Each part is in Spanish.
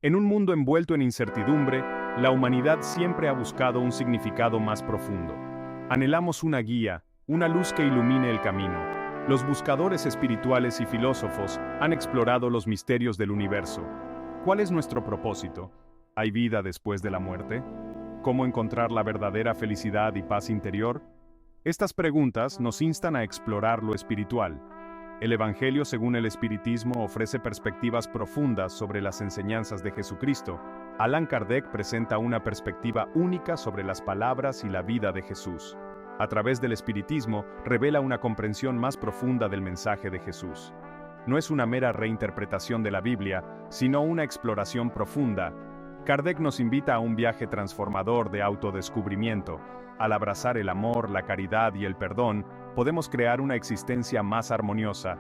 En un mundo envuelto en incertidumbre, la humanidad siempre ha buscado un significado más profundo. Anhelamos una guía, una luz que ilumine el camino. Los buscadores espirituales y filósofos han explorado los misterios del universo. ¿Cuál es nuestro propósito? ¿Hay vida después de la muerte? ¿Cómo encontrar la verdadera felicidad y paz interior? Estas preguntas nos instan a explorar lo espiritual. El Evangelio según el Espiritismo ofrece perspectivas profundas sobre las enseñanzas de Jesucristo. Allan Kardec presenta una perspectiva única sobre las palabras y la vida de Jesús. A través del Espiritismo, revela una comprensión más profunda del mensaje de Jesús. No es una mera reinterpretación de la Biblia, sino una exploración profunda. Kardec nos invita a un viaje transformador de autodescubrimiento. Al abrazar el amor, la caridad y el perdón, podemos crear una existencia más armoniosa.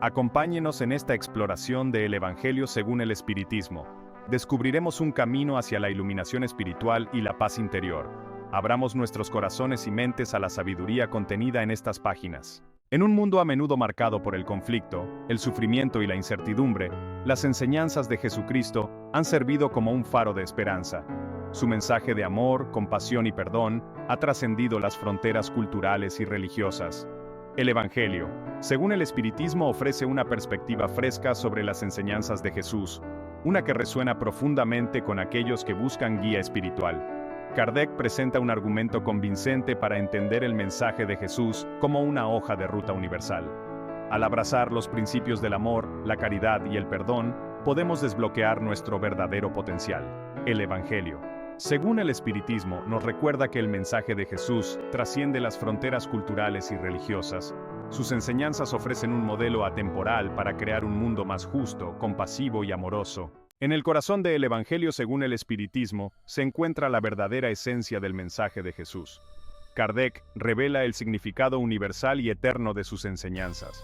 Acompáñenos en esta exploración del Evangelio según el Espiritismo. Descubriremos un camino hacia la iluminación espiritual y la paz interior. Abramos nuestros corazones y mentes a la sabiduría contenida en estas páginas. En un mundo a menudo marcado por el conflicto, el sufrimiento y la incertidumbre, las enseñanzas de Jesucristo han servido como un faro de esperanza. Su mensaje de amor, compasión y perdón ha trascendido las fronteras culturales y religiosas. El Evangelio, según el Espiritismo, ofrece una perspectiva fresca sobre las enseñanzas de Jesús, una que resuena profundamente con aquellos que buscan guía espiritual. Kardec presenta un argumento convincente para entender el mensaje de Jesús como una hoja de ruta universal. Al abrazar los principios del amor, la caridad y el perdón, podemos desbloquear nuestro verdadero potencial. El Evangelio, según el Espiritismo, nos recuerda que el mensaje de Jesús trasciende las fronteras culturales y religiosas. Sus enseñanzas ofrecen un modelo atemporal para crear un mundo más justo, compasivo y amoroso. En el corazón del Evangelio según el Espiritismo se encuentra la verdadera esencia del mensaje de Jesús. Kardec revela el significado universal y eterno de sus enseñanzas.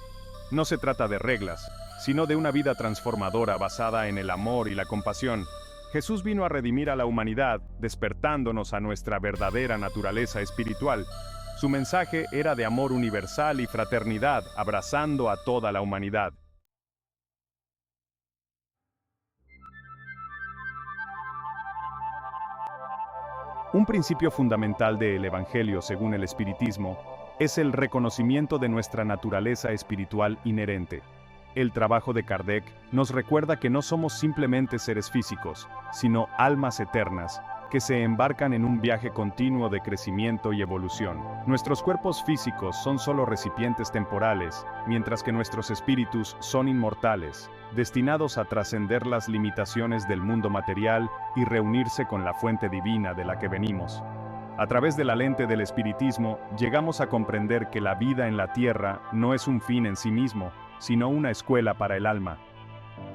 No se trata de reglas, sino de una vida transformadora basada en el amor y la compasión. Jesús vino a redimir a la humanidad, despertándonos a nuestra verdadera naturaleza espiritual. Su mensaje era de amor universal y fraternidad, abrazando a toda la humanidad. Un principio fundamental del Evangelio según el Espiritismo es el reconocimiento de nuestra naturaleza espiritual inherente. El trabajo de Kardec nos recuerda que no somos simplemente seres físicos, sino almas eternas, que se embarcan en un viaje continuo de crecimiento y evolución. Nuestros cuerpos físicos son solo recipientes temporales, mientras que nuestros espíritus son inmortales, destinados a trascender las limitaciones del mundo material y reunirse con la fuente divina de la que venimos. A través de la lente del Espiritismo, llegamos a comprender que la vida en la tierra no es un fin en sí mismo, sino una escuela para el alma.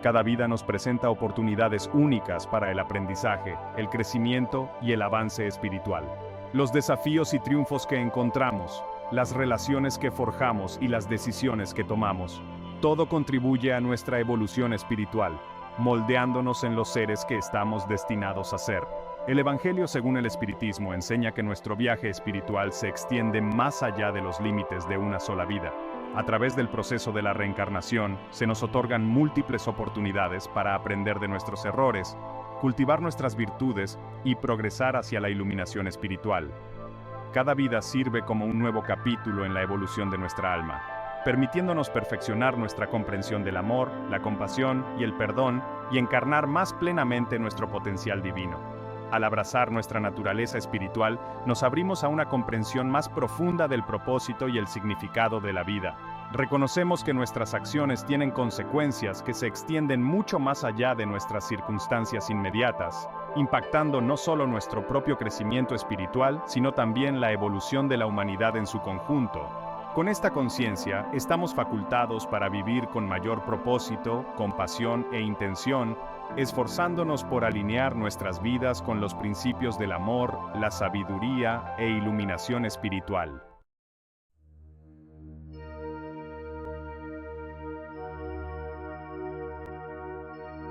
Cada vida nos presenta oportunidades únicas para el aprendizaje, el crecimiento y el avance espiritual. Los desafíos y triunfos que encontramos, las relaciones que forjamos y las decisiones que tomamos, todo contribuye a nuestra evolución espiritual, moldeándonos en los seres que estamos destinados a ser. El Evangelio según el Espiritismo enseña que nuestro viaje espiritual se extiende más allá de los límites de una sola vida. A través del proceso de la reencarnación, se nos otorgan múltiples oportunidades para aprender de nuestros errores, cultivar nuestras virtudes y progresar hacia la iluminación espiritual. Cada vida sirve como un nuevo capítulo en la evolución de nuestra alma, permitiéndonos perfeccionar nuestra comprensión del amor, la compasión y el perdón y encarnar más plenamente nuestro potencial divino. Al abrazar nuestra naturaleza espiritual, nos abrimos a una comprensión más profunda del propósito y el significado de la vida. Reconocemos que nuestras acciones tienen consecuencias que se extienden mucho más allá de nuestras circunstancias inmediatas, impactando no solo nuestro propio crecimiento espiritual, sino también la evolución de la humanidad en su conjunto. Con esta conciencia, estamos facultados para vivir con mayor propósito, compasión e intención, esforzándonos por alinear nuestras vidas con los principios del amor, la sabiduría e iluminación espiritual.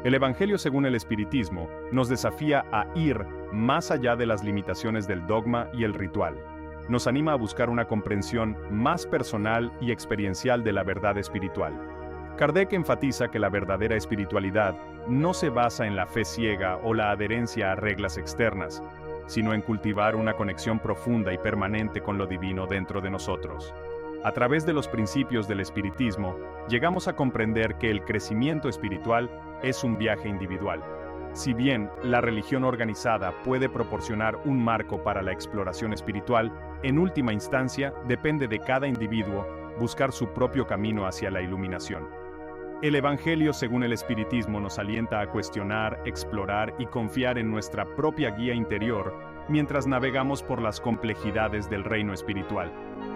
El Evangelio según el Espiritismo nos desafía a ir más allá de las limitaciones del dogma y el ritual. Nos anima a buscar una comprensión más personal y experiencial de la verdad espiritual. Kardec enfatiza que la verdadera espiritualidad no se basa en la fe ciega o la adherencia a reglas externas, sino en cultivar una conexión profunda y permanente con lo divino dentro de nosotros. A través de los principios del espiritismo, llegamos a comprender que el crecimiento espiritual es un viaje individual. Si bien la religión organizada puede proporcionar un marco para la exploración espiritual, en última instancia depende de cada individuo buscar su propio camino hacia la iluminación. El Evangelio según el espiritismo nos alienta a cuestionar, explorar y confiar en nuestra propia guía interior mientras navegamos por las complejidades del reino espiritual.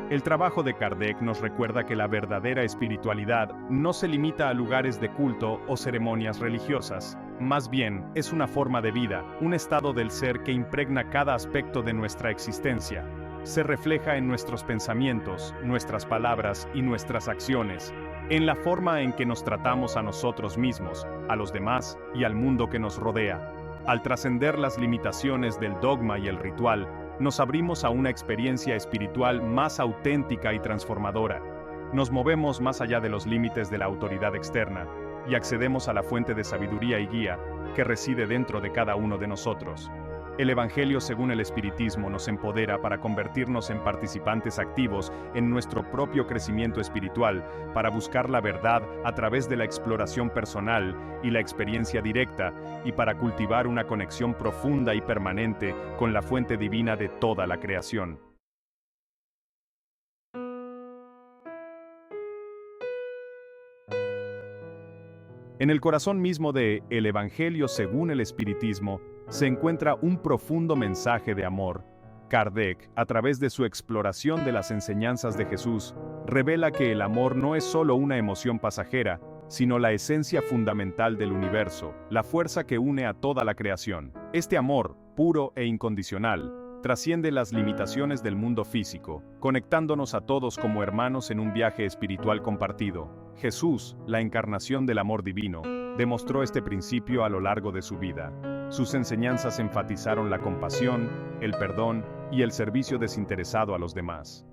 El trabajo de Kardec nos recuerda que la verdadera espiritualidad no se limita a lugares de culto o ceremonias religiosas. Más bien, es una forma de vida, un estado del ser que impregna cada aspecto de nuestra existencia. Se refleja en nuestros pensamientos, nuestras palabras y nuestras acciones, en la forma en que nos tratamos a nosotros mismos, a los demás y al mundo que nos rodea. Al trascender las limitaciones del dogma y el ritual, nos abrimos a una experiencia espiritual más auténtica y transformadora. Nos movemos más allá de los límites de la autoridad externa y accedemos a la fuente de sabiduría y guía que reside dentro de cada uno de nosotros. El Evangelio según el espiritismo nos empodera para convertirnos en participantes activos en nuestro propio crecimiento espiritual, para buscar la verdad a través de la exploración personal y la experiencia directa, y para cultivar una conexión profunda y permanente con la fuente divina de toda la creación. En el corazón mismo de El Evangelio según el espiritismo, se encuentra un profundo mensaje de amor. Kardec, a través de su exploración de las enseñanzas de Jesús, revela que el amor no es solo una emoción pasajera, sino la esencia fundamental del universo, la fuerza que une a toda la creación. Este amor, puro e incondicional, trasciende las limitaciones del mundo físico, conectándonos a todos como hermanos en un viaje espiritual compartido. Jesús, la encarnación del amor divino, demostró este principio a lo largo de su vida. Sus enseñanzas enfatizaron la compasión, el perdón y el servicio desinteresado a los demás.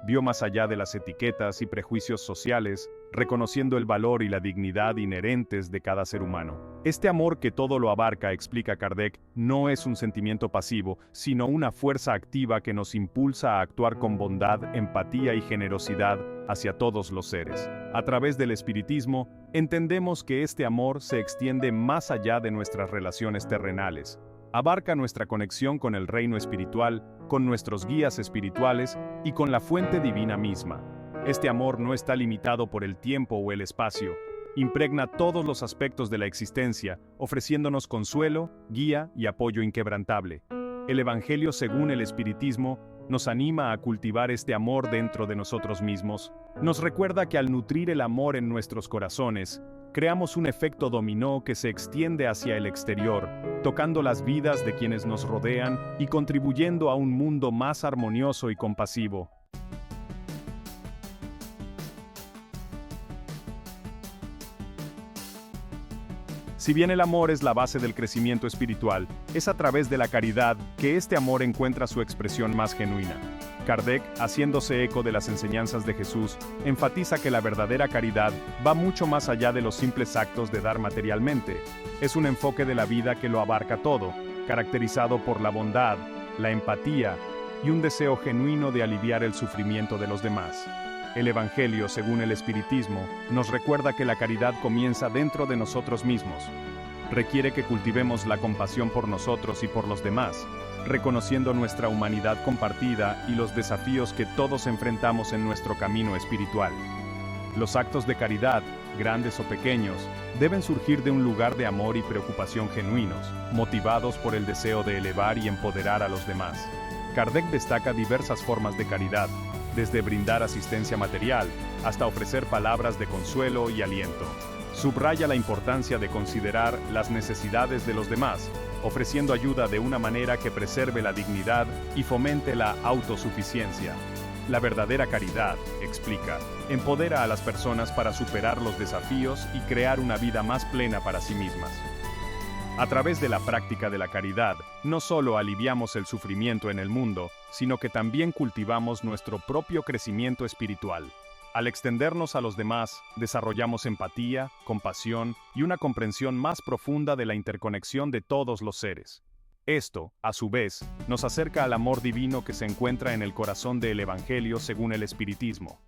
Vio más allá de las etiquetas y prejuicios sociales, reconociendo el valor y la dignidad inherentes de cada ser humano. Este amor que todo lo abarca, explica Kardec, no es un sentimiento pasivo, sino una fuerza activa que nos impulsa a actuar con bondad, empatía y generosidad hacia todos los seres. A través del espiritismo, entendemos que este amor se extiende más allá de nuestras relaciones terrenales. Abarca nuestra conexión con el reino espiritual, con nuestros guías espirituales y con la fuente divina misma. Este amor no está limitado por el tiempo o el espacio. Impregna todos los aspectos de la existencia, ofreciéndonos consuelo, guía y apoyo inquebrantable. El Evangelio según el espiritismo nos anima a cultivar este amor dentro de nosotros mismos. Nos recuerda que al nutrir el amor en nuestros corazones, creamos un efecto dominó que se extiende hacia el exterior, tocando las vidas de quienes nos rodean y contribuyendo a un mundo más armonioso y compasivo. Si bien el amor es la base del crecimiento espiritual, es a través de la caridad que este amor encuentra su expresión más genuina. Kardec, haciéndose eco de las enseñanzas de Jesús, enfatiza que la verdadera caridad va mucho más allá de los simples actos de dar materialmente. Es un enfoque de la vida que lo abarca todo, caracterizado por la bondad, la empatía y un deseo genuino de aliviar el sufrimiento de los demás. El Evangelio, según el espiritismo, nos recuerda que la caridad comienza dentro de nosotros mismos. Requiere que cultivemos la compasión por nosotros y por los demás, reconociendo nuestra humanidad compartida y los desafíos que todos enfrentamos en nuestro camino espiritual. Los actos de caridad, grandes o pequeños, deben surgir de un lugar de amor y preocupación genuinos, motivados por el deseo de elevar y empoderar a los demás. Kardec destaca diversas formas de caridad, desde brindar asistencia material hasta ofrecer palabras de consuelo y aliento. Subraya la importancia de considerar las necesidades de los demás, ofreciendo ayuda de una manera que preserve la dignidad y fomente la autosuficiencia. La verdadera caridad, explica, empodera a las personas para superar los desafíos y crear una vida más plena para sí mismas. A través de la práctica de la caridad, no solo aliviamos el sufrimiento en el mundo, sino que también cultivamos nuestro propio crecimiento espiritual. Al extendernos a los demás, desarrollamos empatía, compasión y una comprensión más profunda de la interconexión de todos los seres. Esto, a su vez, nos acerca al amor divino que se encuentra en el corazón del Evangelio según el Espiritismo.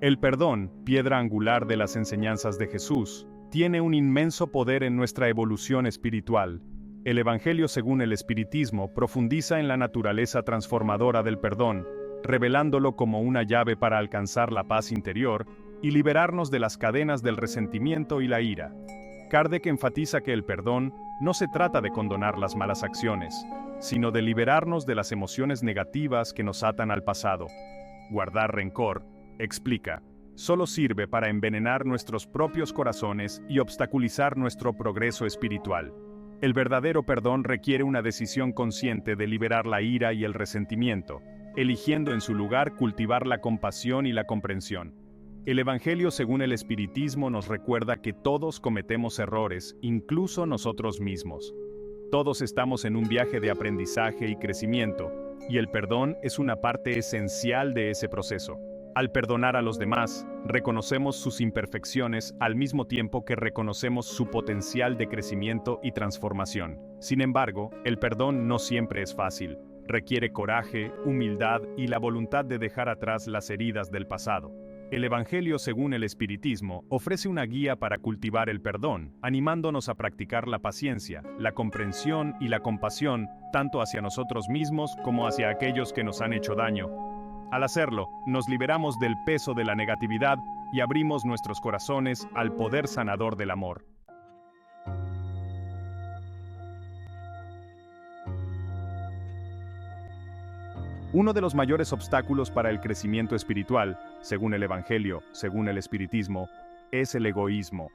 El perdón, piedra angular de las enseñanzas de Jesús, tiene un inmenso poder en nuestra evolución espiritual. El Evangelio según el Espiritismo profundiza en la naturaleza transformadora del perdón, revelándolo como una llave para alcanzar la paz interior y liberarnos de las cadenas del resentimiento y la ira. Kardec enfatiza que el perdón no se trata de condonar las malas acciones, sino de liberarnos de las emociones negativas que nos atan al pasado. Guardar rencor, explica, solo sirve para envenenar nuestros propios corazones y obstaculizar nuestro progreso espiritual. El verdadero perdón requiere una decisión consciente de liberar la ira y el resentimiento, eligiendo en su lugar cultivar la compasión y la comprensión. El Evangelio según el Espiritismo nos recuerda que todos cometemos errores, incluso nosotros mismos. Todos estamos en un viaje de aprendizaje y crecimiento, y el perdón es una parte esencial de ese proceso. Al perdonar a los demás, reconocemos sus imperfecciones al mismo tiempo que reconocemos su potencial de crecimiento y transformación. Sin embargo, el perdón no siempre es fácil. Requiere coraje, humildad y la voluntad de dejar atrás las heridas del pasado. El Evangelio según el Espiritismo ofrece una guía para cultivar el perdón, animándonos a practicar la paciencia, la comprensión y la compasión, tanto hacia nosotros mismos como hacia aquellos que nos han hecho daño. Al hacerlo, nos liberamos del peso de la negatividad y abrimos nuestros corazones al poder sanador del amor. Uno de los mayores obstáculos para el crecimiento espiritual, según el Evangelio, según el Espiritismo, es el egoísmo.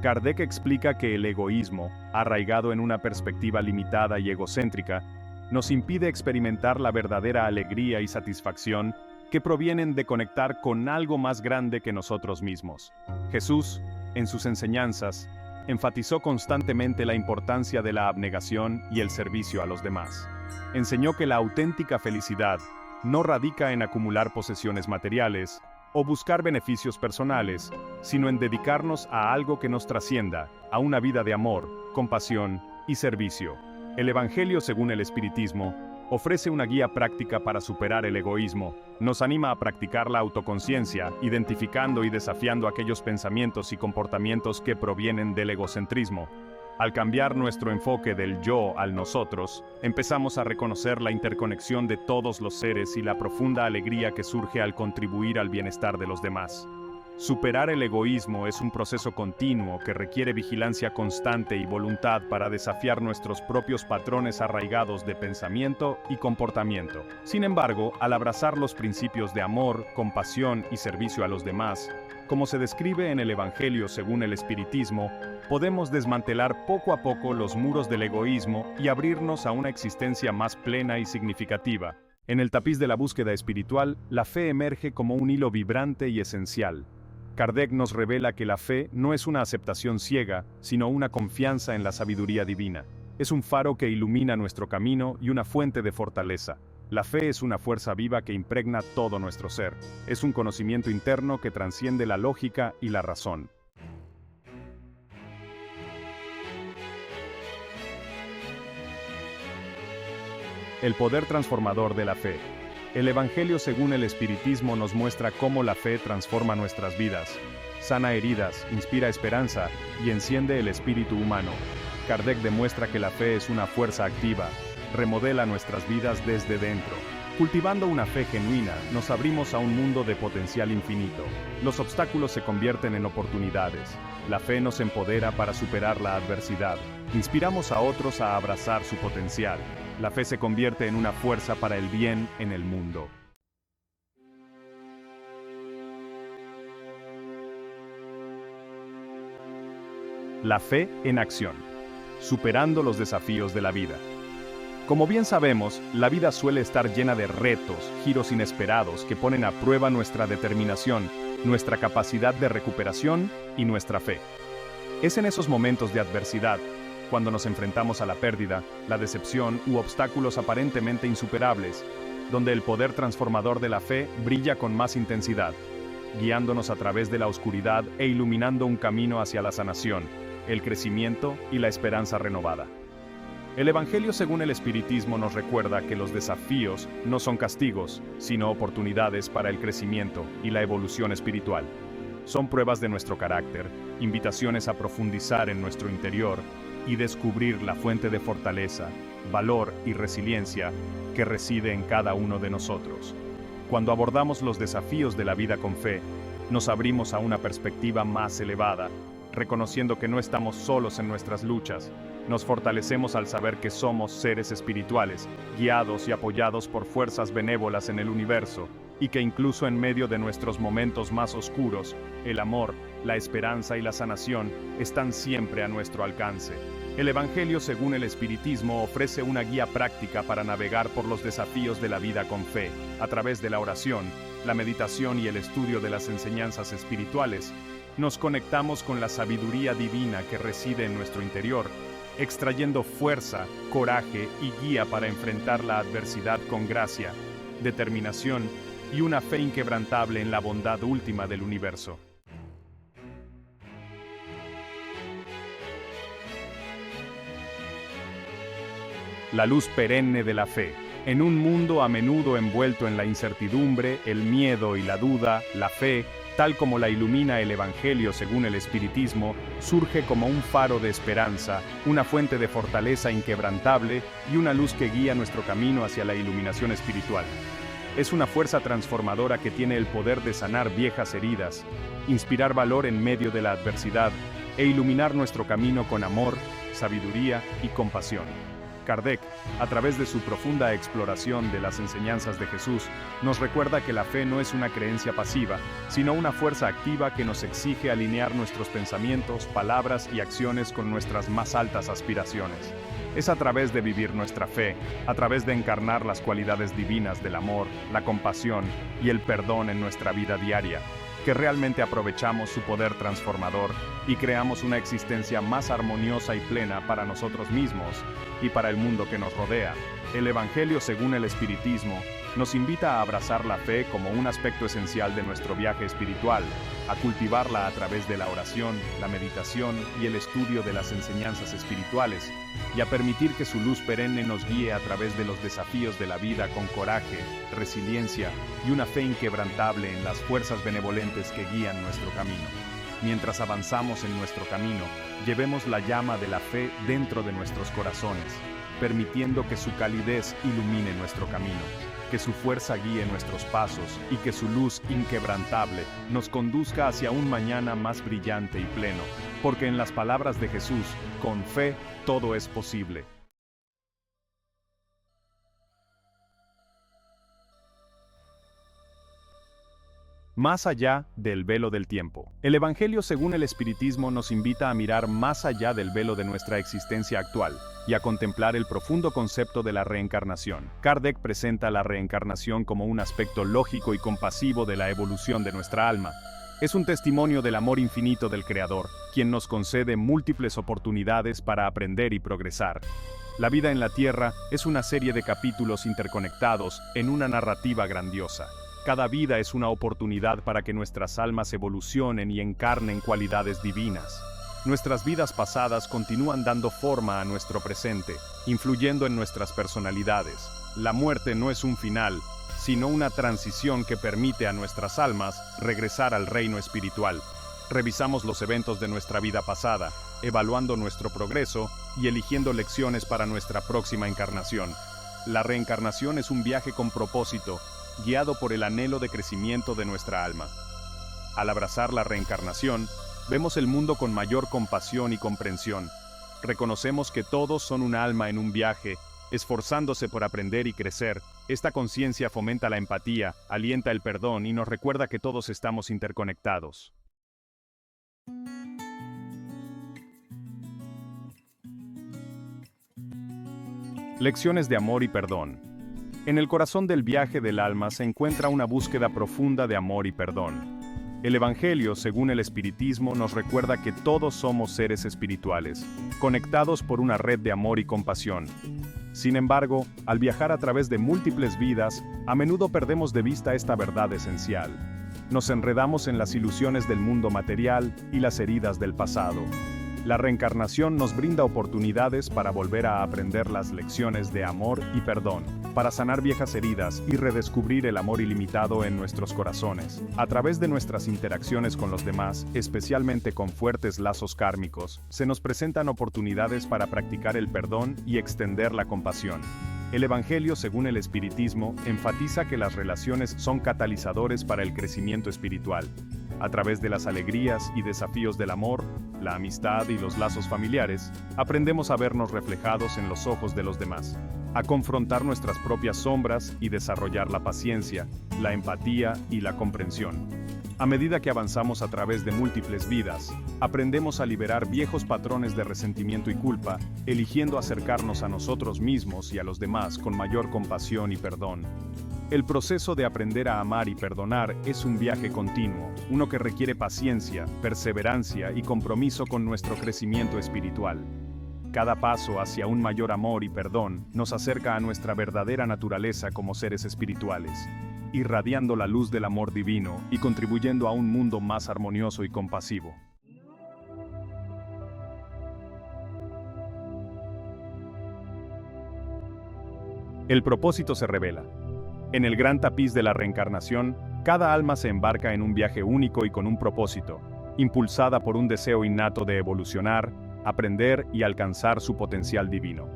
Kardec explica que el egoísmo, arraigado en una perspectiva limitada y egocéntrica, nos impide experimentar la verdadera alegría y satisfacción que provienen de conectar con algo más grande que nosotros mismos. Jesús, en sus enseñanzas, enfatizó constantemente la importancia de la abnegación y el servicio a los demás. Enseñó que la auténtica felicidad no radica en acumular posesiones materiales o buscar beneficios personales, sino en dedicarnos a algo que nos trascienda, a una vida de amor, compasión y servicio. El Evangelio según el Espiritismo ofrece una guía práctica para superar el egoísmo. Nos anima a practicar la autoconciencia, identificando y desafiando aquellos pensamientos y comportamientos que provienen del egocentrismo. Al cambiar nuestro enfoque del yo al nosotros, empezamos a reconocer la interconexión de todos los seres y la profunda alegría que surge al contribuir al bienestar de los demás. Superar el egoísmo es un proceso continuo que requiere vigilancia constante y voluntad para desafiar nuestros propios patrones arraigados de pensamiento y comportamiento. Sin embargo, al abrazar los principios de amor, compasión y servicio a los demás, como se describe en el Evangelio según el Espiritismo, podemos desmantelar poco a poco los muros del egoísmo y abrirnos a una existencia más plena y significativa. En el tapiz de la búsqueda espiritual, la fe emerge como un hilo vibrante y esencial. Kardec nos revela que la fe no es una aceptación ciega, sino una confianza en la sabiduría divina. Es un faro que ilumina nuestro camino y una fuente de fortaleza. La fe es una fuerza viva que impregna todo nuestro ser. Es un conocimiento interno que trasciende la lógica y la razón. El poder transformador de la fe. El Evangelio según el Espiritismo nos muestra cómo la fe transforma nuestras vidas, sana heridas, inspira esperanza y enciende el espíritu humano. Kardec demuestra que la fe es una fuerza activa, remodela nuestras vidas desde dentro. Cultivando una fe genuina, nos abrimos a un mundo de potencial infinito. Los obstáculos se convierten en oportunidades. La fe nos empodera para superar la adversidad. Inspiramos a otros a abrazar su potencial. La fe se convierte en una fuerza para el bien en el mundo. La fe en acción. Superando los desafíos de la vida. Como bien sabemos, la vida suele estar llena de retos, giros inesperados que ponen a prueba nuestra determinación, nuestra capacidad de recuperación y nuestra fe. Es en esos momentos de adversidad cuando nos enfrentamos a la pérdida, la decepción u obstáculos aparentemente insuperables, donde el poder transformador de la fe brilla con más intensidad, guiándonos a través de la oscuridad e iluminando un camino hacia la sanación, el crecimiento y la esperanza renovada. El Evangelio según el Espiritismo nos recuerda que los desafíos no son castigos, sino oportunidades para el crecimiento y la evolución espiritual. Son pruebas de nuestro carácter, invitaciones a profundizar en nuestro interior y descubrir la fuente de fortaleza, valor y resiliencia que reside en cada uno de nosotros. Cuando abordamos los desafíos de la vida con fe, nos abrimos a una perspectiva más elevada, reconociendo que no estamos solos en nuestras luchas. Nos fortalecemos al saber que somos seres espirituales, guiados y apoyados por fuerzas benévolas en el universo, y que incluso en medio de nuestros momentos más oscuros, el amor, la esperanza y la sanación están siempre a nuestro alcance. El Evangelio según el Espiritismo ofrece una guía práctica para navegar por los desafíos de la vida con fe, a través de la oración, la meditación y el estudio de las enseñanzas espirituales. Nos conectamos con la sabiduría divina que reside en nuestro interior, extrayendo fuerza, coraje y guía para enfrentar la adversidad con gracia, determinación y una fe inquebrantable en la bondad última del universo. La luz perenne de la fe. En un mundo a menudo envuelto en la incertidumbre, el miedo y la duda, la fe, tal como la ilumina el Evangelio según el Espiritismo, surge como un faro de esperanza, una fuente de fortaleza inquebrantable y una luz que guía nuestro camino hacia la iluminación espiritual. Es una fuerza transformadora que tiene el poder de sanar viejas heridas, inspirar valor en medio de la adversidad e iluminar nuestro camino con amor, sabiduría y compasión. Kardec, a través de su profunda exploración de las enseñanzas de Jesús, nos recuerda que la fe no es una creencia pasiva, sino una fuerza activa que nos exige alinear nuestros pensamientos, palabras y acciones con nuestras más altas aspiraciones. Es a través de vivir nuestra fe, a través de encarnar las cualidades divinas del amor, la compasión y el perdón en nuestra vida diaria, que realmente aprovechamos su poder transformador y creamos una existencia más armoniosa y plena para nosotros mismos y para el mundo que nos rodea. El Evangelio según el Espiritismo nos invita a abrazar la fe como un aspecto esencial de nuestro viaje espiritual, a cultivarla a través de la oración, la meditación y el estudio de las enseñanzas espirituales, y a permitir que su luz perenne nos guíe a través de los desafíos de la vida con coraje, resiliencia y una fe inquebrantable en las fuerzas benevolentes que guían nuestro camino. Mientras avanzamos en nuestro camino, llevemos la llama de la fe dentro de nuestros corazones, permitiendo que su calidez ilumine nuestro camino, que su fuerza guíe nuestros pasos y que su luz inquebrantable nos conduzca hacia un mañana más brillante y pleno, porque en las palabras de Jesús, con fe, todo es posible. Más allá del velo del tiempo. El Evangelio según el Espiritismo nos invita a mirar más allá del velo de nuestra existencia actual y a contemplar el profundo concepto de la reencarnación. Kardec presenta la reencarnación como un aspecto lógico y compasivo de la evolución de nuestra alma. Es un testimonio del amor infinito del Creador, quien nos concede múltiples oportunidades para aprender y progresar. La vida en la Tierra es una serie de capítulos interconectados en una narrativa grandiosa. Cada vida es una oportunidad para que nuestras almas evolucionen y encarnen cualidades divinas. Nuestras vidas pasadas continúan dando forma a nuestro presente, influyendo en nuestras personalidades. La muerte no es un final, sino una transición que permite a nuestras almas regresar al reino espiritual. Revisamos los eventos de nuestra vida pasada, evaluando nuestro progreso y eligiendo lecciones para nuestra próxima encarnación. La reencarnación es un viaje con propósito, guiado por el anhelo de crecimiento de nuestra alma. Al abrazar la reencarnación, vemos el mundo con mayor compasión y comprensión. Reconocemos que todos son un alma en un viaje, esforzándose por aprender y crecer. Esta conciencia fomenta la empatía, alienta el perdón y nos recuerda que todos estamos interconectados. Lecciones de amor y perdón. En el corazón del viaje del alma se encuentra una búsqueda profunda de amor y perdón. El Evangelio, según el Espiritismo, nos recuerda que todos somos seres espirituales, conectados por una red de amor y compasión. Sin embargo, al viajar a través de múltiples vidas, a menudo perdemos de vista esta verdad esencial. Nos enredamos en las ilusiones del mundo material y las heridas del pasado. La reencarnación nos brinda oportunidades para volver a aprender las lecciones de amor y perdón, para sanar viejas heridas y redescubrir el amor ilimitado en nuestros corazones. A través de nuestras interacciones con los demás, especialmente con fuertes lazos kármicos, se nos presentan oportunidades para practicar el perdón y extender la compasión. El Evangelio, según el Espiritismo, enfatiza que las relaciones son catalizadores para el crecimiento espiritual. A través de las alegrías y desafíos del amor, la amistad y los lazos familiares, aprendemos a vernos reflejados en los ojos de los demás, a confrontar nuestras propias sombras y desarrollar la paciencia, la empatía y la comprensión. A medida que avanzamos a través de múltiples vidas, aprendemos a liberar viejos patrones de resentimiento y culpa, eligiendo acercarnos a nosotros mismos y a los demás con mayor compasión y perdón. El proceso de aprender a amar y perdonar es un viaje continuo, uno que requiere paciencia, perseverancia y compromiso con nuestro crecimiento espiritual. Cada paso hacia un mayor amor y perdón nos acerca a nuestra verdadera naturaleza como seres espirituales, irradiando la luz del amor divino y contribuyendo a un mundo más armonioso y compasivo. El propósito se revela. En el gran tapiz de la reencarnación, cada alma se embarca en un viaje único y con un propósito, impulsada por un deseo innato de evolucionar, aprender y alcanzar su potencial divino.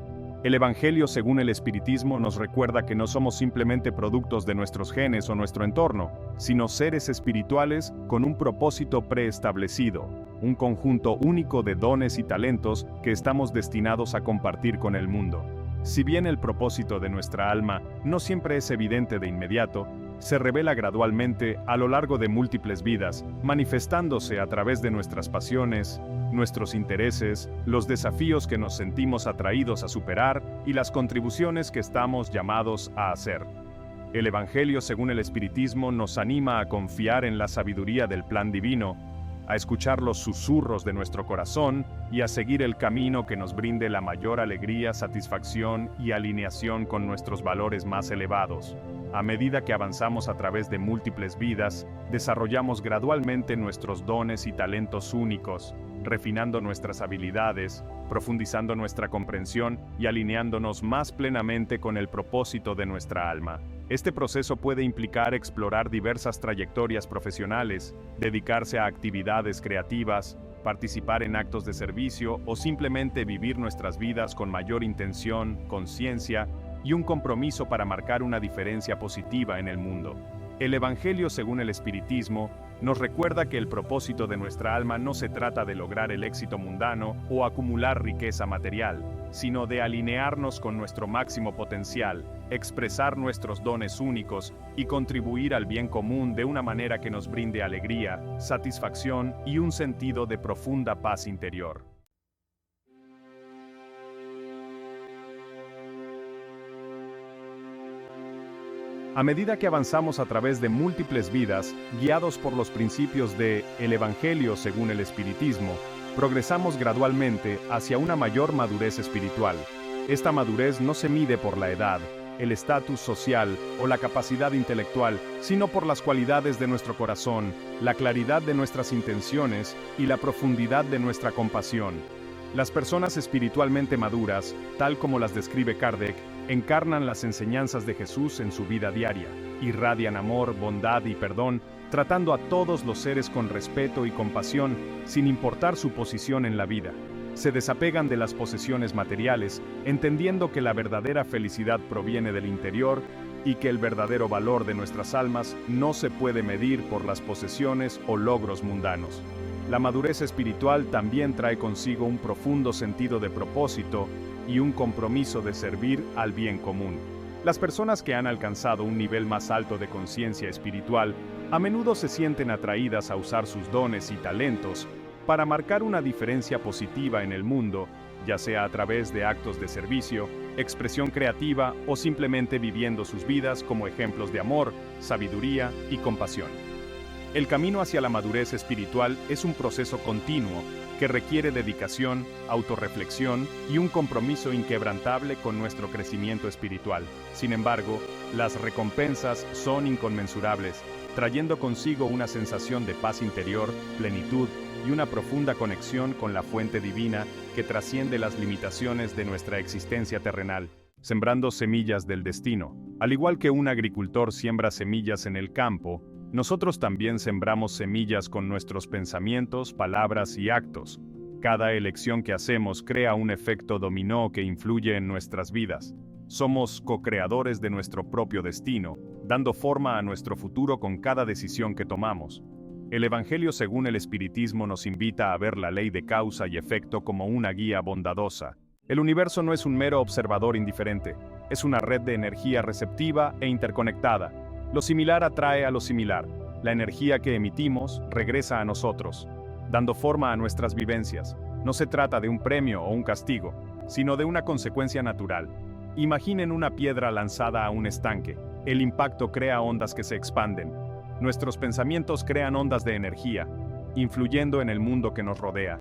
El Evangelio, según el Espiritismo, nos recuerda que no somos simplemente productos de nuestros genes o nuestro entorno, sino seres espirituales con un propósito preestablecido, un conjunto único de dones y talentos que estamos destinados a compartir con el mundo. Si bien el propósito de nuestra alma no siempre es evidente de inmediato, se revela gradualmente a lo largo de múltiples vidas, manifestándose a través de nuestras pasiones, nuestros intereses, los desafíos que nos sentimos atraídos a superar y las contribuciones que estamos llamados a hacer. El Evangelio, según el Espiritismo, nos anima a confiar en la sabiduría del plan divino, a escuchar los susurros de nuestro corazón y a seguir el camino que nos brinde la mayor alegría, satisfacción y alineación con nuestros valores más elevados. A medida que avanzamos a través de múltiples vidas, desarrollamos gradualmente nuestros dones y talentos únicos, refinando nuestras habilidades, profundizando nuestra comprensión y alineándonos más plenamente con el propósito de nuestra alma. Este proceso puede implicar explorar diversas trayectorias profesionales, dedicarse a actividades creativas, participar en actos de servicio o simplemente vivir nuestras vidas con mayor intención, conciencia y un compromiso para marcar una diferencia positiva en el mundo. El Evangelio, según el Espiritismo, nos recuerda que el propósito de nuestra alma no se trata de lograr el éxito mundano o acumular riqueza material, sino de alinearnos con nuestro máximo potencial, expresar nuestros dones únicos y contribuir al bien común de una manera que nos brinde alegría, satisfacción y un sentido de profunda paz interior. A medida que avanzamos a través de múltiples vidas, guiados por los principios de el Evangelio según el Espiritismo, progresamos gradualmente hacia una mayor madurez espiritual. Esta madurez no se mide por la edad, el estatus social o la capacidad intelectual, sino por las cualidades de nuestro corazón, la claridad de nuestras intenciones y la profundidad de nuestra compasión. Las personas espiritualmente maduras, tal como las describe Kardec, encarnan las enseñanzas de Jesús en su vida diaria, irradian amor, bondad y perdón, tratando a todos los seres con respeto y compasión, sin importar su posición en la vida. Se desapegan de las posesiones materiales, entendiendo que la verdadera felicidad proviene del interior y que el verdadero valor de nuestras almas no se puede medir por las posesiones o logros mundanos. La madurez espiritual también trae consigo un profundo sentido de propósito y un compromiso de servir al bien común. Las personas que han alcanzado un nivel más alto de conciencia espiritual a menudo se sienten atraídas a usar sus dones y talentos para marcar una diferencia positiva en el mundo, ya sea a través de actos de servicio, expresión creativa o simplemente viviendo sus vidas como ejemplos de amor, sabiduría y compasión. El camino hacia la madurez espiritual es un proceso continuo que requiere dedicación, autorreflexión y un compromiso inquebrantable con nuestro crecimiento espiritual. Sin embargo, las recompensas son inconmensurables, trayendo consigo una sensación de paz interior, plenitud y una profunda conexión con la fuente divina que trasciende las limitaciones de nuestra existencia terrenal, sembrando semillas del destino. Al igual que un agricultor siembra semillas en el campo, nosotros también sembramos semillas con nuestros pensamientos, palabras y actos. Cada elección que hacemos crea un efecto dominó que influye en nuestras vidas. Somos co-creadores de nuestro propio destino, dando forma a nuestro futuro con cada decisión que tomamos. El Evangelio según el Espiritismo nos invita a ver la ley de causa y efecto como una guía bondadosa. El universo no es un mero observador indiferente, es una red de energía receptiva e interconectada. Lo similar atrae a lo similar. La energía que emitimos regresa a nosotros, dando forma a nuestras vivencias. No se trata de un premio o un castigo, sino de una consecuencia natural. Imaginen una piedra lanzada a un estanque. El impacto crea ondas que se expanden. Nuestros pensamientos crean ondas de energía, influyendo en el mundo que nos rodea.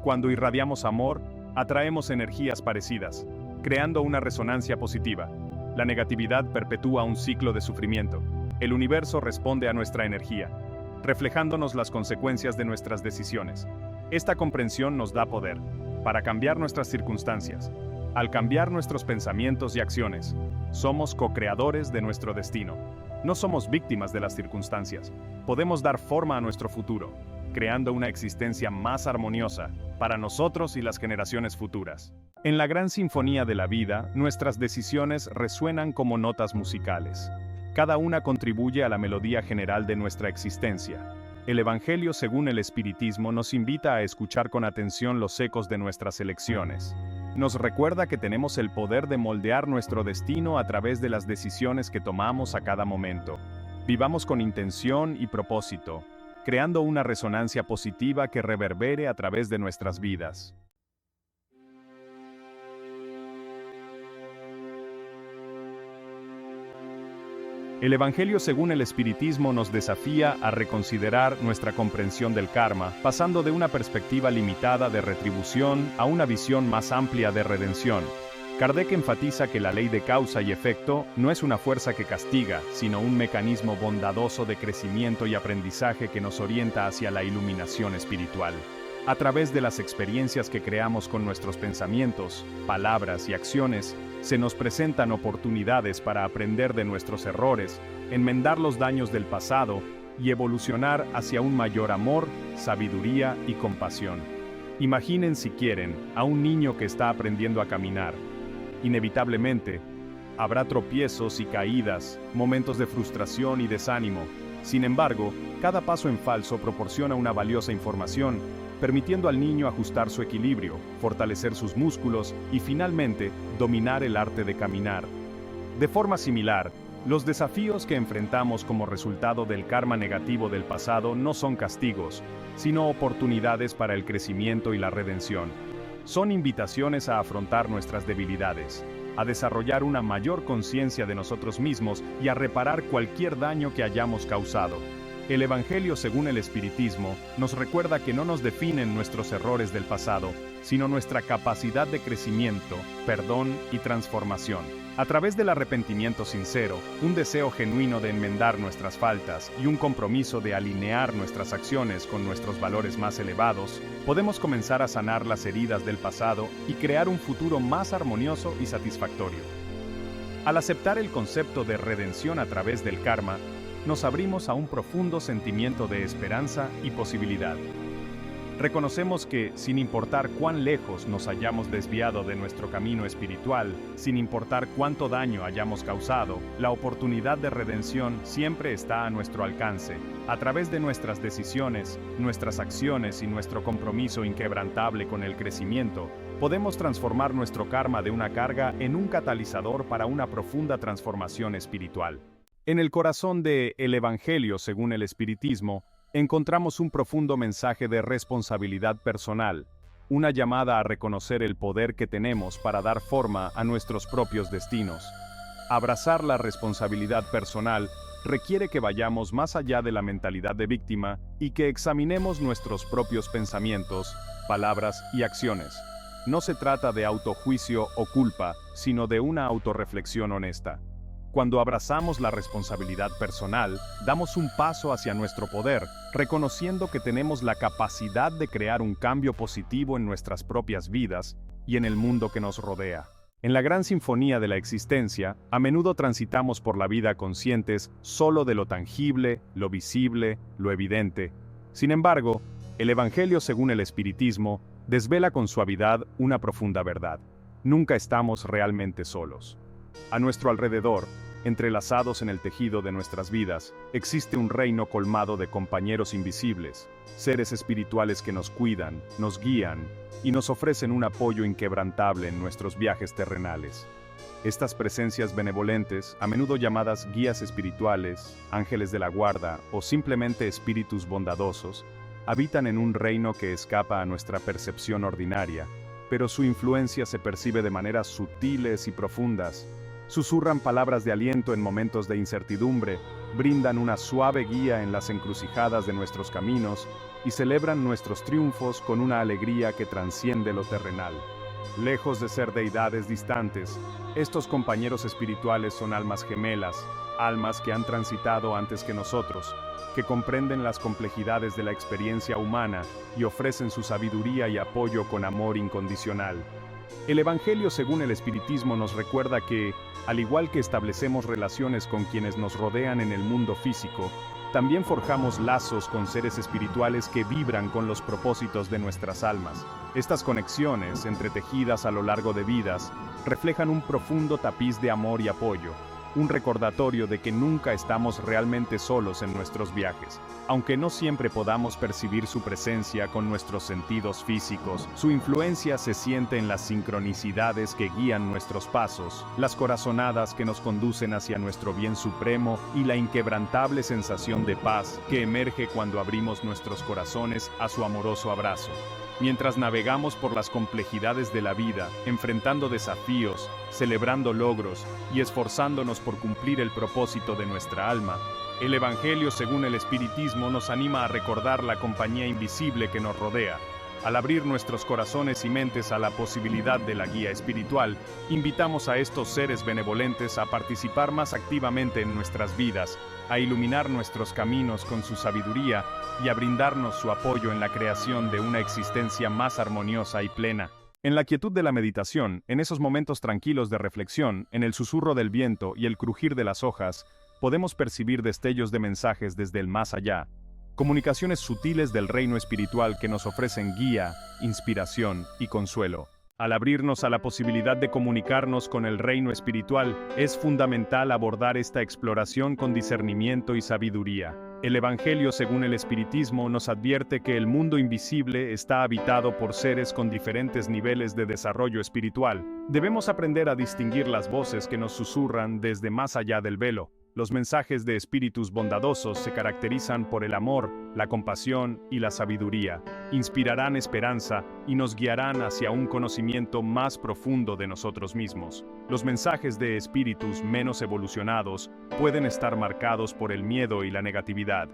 Cuando irradiamos amor, atraemos energías parecidas, creando una resonancia positiva. La negatividad perpetúa un ciclo de sufrimiento. El universo responde a nuestra energía, reflejándonos las consecuencias de nuestras decisiones. Esta comprensión nos da poder para cambiar nuestras circunstancias. Al cambiar nuestros pensamientos y acciones, somos co-creadores de nuestro destino. No somos víctimas de las circunstancias. Podemos dar forma a nuestro futuro, creando una existencia más armoniosa para nosotros y las generaciones futuras. En la gran sinfonía de la vida, nuestras decisiones resuenan como notas musicales. Cada una contribuye a la melodía general de nuestra existencia. El Evangelio según el Espiritismo nos invita a escuchar con atención los ecos de nuestras elecciones. Nos recuerda que tenemos el poder de moldear nuestro destino a través de las decisiones que tomamos a cada momento. Vivamos con intención y propósito, creando una resonancia positiva que reverbere a través de nuestras vidas. El Evangelio según el Espiritismo nos desafía a reconsiderar nuestra comprensión del karma, pasando de una perspectiva limitada de retribución a una visión más amplia de redención. Kardec enfatiza que la ley de causa y efecto no es una fuerza que castiga, sino un mecanismo bondadoso de crecimiento y aprendizaje que nos orienta hacia la iluminación espiritual. A través de las experiencias que creamos con nuestros pensamientos, palabras y acciones, se nos presentan oportunidades para aprender de nuestros errores, enmendar los daños del pasado y evolucionar hacia un mayor amor, sabiduría y compasión. Imaginen, si quieren, a un niño que está aprendiendo a caminar. Inevitablemente, habrá tropiezos y caídas, momentos de frustración y desánimo. Sin embargo, cada paso en falso proporciona una valiosa información, permitiendo al niño ajustar su equilibrio, fortalecer sus músculos y finalmente dominar el arte de caminar. De forma similar, los desafíos que enfrentamos como resultado del karma negativo del pasado no son castigos, sino oportunidades para el crecimiento y la redención. Son invitaciones a afrontar nuestras debilidades, a desarrollar una mayor conciencia de nosotros mismos y a reparar cualquier daño que hayamos causado. El Evangelio según el Espiritismo nos recuerda que no nos definen nuestros errores del pasado, sino nuestra capacidad de crecimiento, perdón y transformación. A través del arrepentimiento sincero, un deseo genuino de enmendar nuestras faltas y un compromiso de alinear nuestras acciones con nuestros valores más elevados, podemos comenzar a sanar las heridas del pasado y crear un futuro más armonioso y satisfactorio. Al aceptar el concepto de redención a través del karma, nos abrimos a un profundo sentimiento de esperanza y posibilidad. Reconocemos que, sin importar cuán lejos nos hayamos desviado de nuestro camino espiritual, sin importar cuánto daño hayamos causado, la oportunidad de redención siempre está a nuestro alcance. A través de nuestras decisiones, nuestras acciones y nuestro compromiso inquebrantable con el crecimiento, podemos transformar nuestro karma de una carga en un catalizador para una profunda transformación espiritual. En el corazón de El Evangelio según el Espiritismo, encontramos un profundo mensaje de responsabilidad personal, una llamada a reconocer el poder que tenemos para dar forma a nuestros propios destinos. Abrazar la responsabilidad personal requiere que vayamos más allá de la mentalidad de víctima y que examinemos nuestros propios pensamientos, palabras y acciones. No se trata de autojuicio o culpa, sino de una autorreflexión honesta. Cuando abrazamos la responsabilidad personal, damos un paso hacia nuestro poder, reconociendo que tenemos la capacidad de crear un cambio positivo en nuestras propias vidas y en el mundo que nos rodea. En la gran sinfonía de la existencia, a menudo transitamos por la vida conscientes solo de lo tangible, lo visible, lo evidente. Sin embargo, el Evangelio según el Espiritismo desvela con suavidad una profunda verdad. Nunca estamos realmente solos. A nuestro alrededor, entrelazados en el tejido de nuestras vidas, existe un reino colmado de compañeros invisibles, seres espirituales que nos cuidan, nos guían y nos ofrecen un apoyo inquebrantable en nuestros viajes terrenales. Estas presencias benevolentes, a menudo llamadas guías espirituales, ángeles de la guarda o simplemente espíritus bondadosos, habitan en un reino que escapa a nuestra percepción ordinaria, pero su influencia se percibe de maneras sutiles y profundas. Susurran palabras de aliento en momentos de incertidumbre, brindan una suave guía en las encrucijadas de nuestros caminos y celebran nuestros triunfos con una alegría que trasciende lo terrenal. Lejos de ser deidades distantes, estos compañeros espirituales son almas gemelas, almas que han transitado antes que nosotros, que comprenden las complejidades de la experiencia humana y ofrecen su sabiduría y apoyo con amor incondicional. El Evangelio según el Espiritismo nos recuerda que, al igual que establecemos relaciones con quienes nos rodean en el mundo físico, también forjamos lazos con seres espirituales que vibran con los propósitos de nuestras almas. Estas conexiones, entretejidas a lo largo de vidas, reflejan un profundo tapiz de amor y apoyo, un recordatorio de que nunca estamos realmente solos en nuestros viajes. Aunque no siempre podamos percibir su presencia con nuestros sentidos físicos, su influencia se siente en las sincronicidades que guían nuestros pasos, las corazonadas que nos conducen hacia nuestro bien supremo y la inquebrantable sensación de paz que emerge cuando abrimos nuestros corazones a su amoroso abrazo. Mientras navegamos por las complejidades de la vida, enfrentando desafíos, celebrando logros y esforzándonos por cumplir el propósito de nuestra alma, el Evangelio según el Espiritismo nos anima a recordar la compañía invisible que nos rodea. Al abrir nuestros corazones y mentes a la posibilidad de la guía espiritual, invitamos a estos seres benevolentes a participar más activamente en nuestras vidas, a iluminar nuestros caminos con su sabiduría y a brindarnos su apoyo en la creación de una existencia más armoniosa y plena. En la quietud de la meditación, en esos momentos tranquilos de reflexión, en el susurro del viento y el crujir de las hojas, podemos percibir destellos de mensajes desde el más allá, comunicaciones sutiles del reino espiritual que nos ofrecen guía, inspiración y consuelo. Al abrirnos a la posibilidad de comunicarnos con el reino espiritual, es fundamental abordar esta exploración con discernimiento y sabiduría. El Evangelio según el Espiritismo nos advierte que el mundo invisible está habitado por seres con diferentes niveles de desarrollo espiritual. Debemos aprender a distinguir las voces que nos susurran desde más allá del velo. Los mensajes de espíritus bondadosos se caracterizan por el amor, la compasión y la sabiduría. Inspirarán esperanza y nos guiarán hacia un conocimiento más profundo de nosotros mismos. Los mensajes de espíritus menos evolucionados pueden estar marcados por el miedo y la negatividad.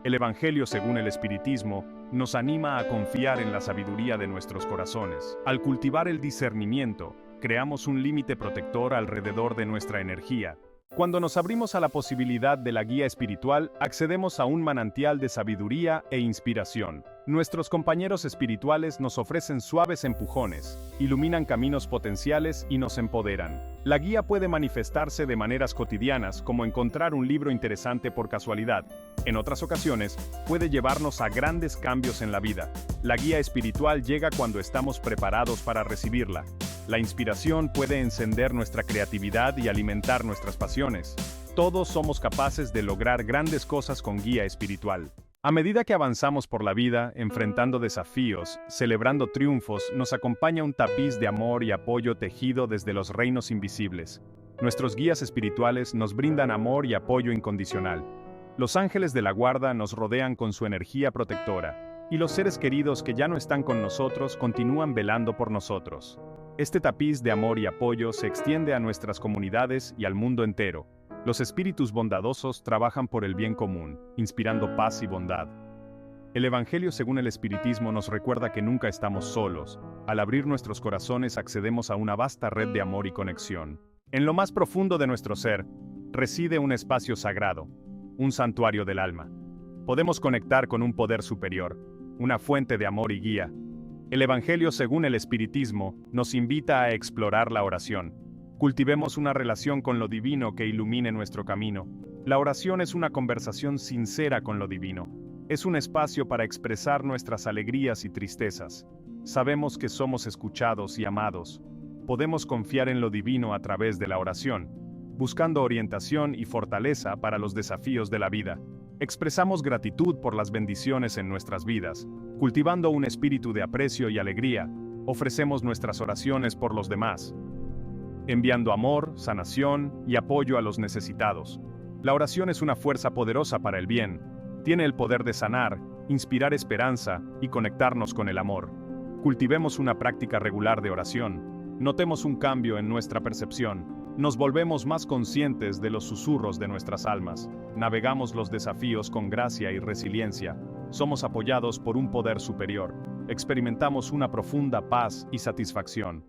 El Evangelio según el Espiritismo nos anima a confiar en la sabiduría de nuestros corazones. Al cultivar el discernimiento, creamos un límite protector alrededor de nuestra energía. Cuando nos abrimos a la posibilidad de la guía espiritual, accedemos a un manantial de sabiduría e inspiración. Nuestros compañeros espirituales nos ofrecen suaves empujones, iluminan caminos potenciales y nos empoderan. La guía puede manifestarse de maneras cotidianas, como encontrar un libro interesante por casualidad. En otras ocasiones, puede llevarnos a grandes cambios en la vida. La guía espiritual llega cuando estamos preparados para recibirla. La inspiración puede encender nuestra creatividad y alimentar nuestras pasiones. Todos somos capaces de lograr grandes cosas con guía espiritual. A medida que avanzamos por la vida, enfrentando desafíos, celebrando triunfos, nos acompaña un tapiz de amor y apoyo tejido desde los reinos invisibles. Nuestros guías espirituales nos brindan amor y apoyo incondicional. Los ángeles de la guarda nos rodean con su energía protectora, y los seres queridos que ya no están con nosotros continúan velando por nosotros. Este tapiz de amor y apoyo se extiende a nuestras comunidades y al mundo entero. Los espíritus bondadosos trabajan por el bien común, inspirando paz y bondad. El Evangelio según el Espiritismo nos recuerda que nunca estamos solos. Al abrir nuestros corazones accedemos a una vasta red de amor y conexión. En lo más profundo de nuestro ser, reside un espacio sagrado, un santuario del alma. Podemos conectar con un poder superior, una fuente de amor y guía. El Evangelio según el Espiritismo nos invita a explorar la oración. Cultivemos una relación con lo divino que ilumine nuestro camino. La oración es una conversación sincera con lo divino. Es un espacio para expresar nuestras alegrías y tristezas. Sabemos que somos escuchados y amados. Podemos confiar en lo divino a través de la oración, buscando orientación y fortaleza para los desafíos de la vida. Expresamos gratitud por las bendiciones en nuestras vidas. Cultivando un espíritu de aprecio y alegría, ofrecemos nuestras oraciones por los demás, enviando amor, sanación y apoyo a los necesitados. La oración es una fuerza poderosa para el bien. Tiene el poder de sanar, inspirar esperanza y conectarnos con el amor. Cultivemos una práctica regular de oración. Notemos un cambio en nuestra percepción. Nos volvemos más conscientes de los susurros de nuestras almas. Navegamos los desafíos con gracia y resiliencia. Somos apoyados por un poder superior. Experimentamos una profunda paz y satisfacción.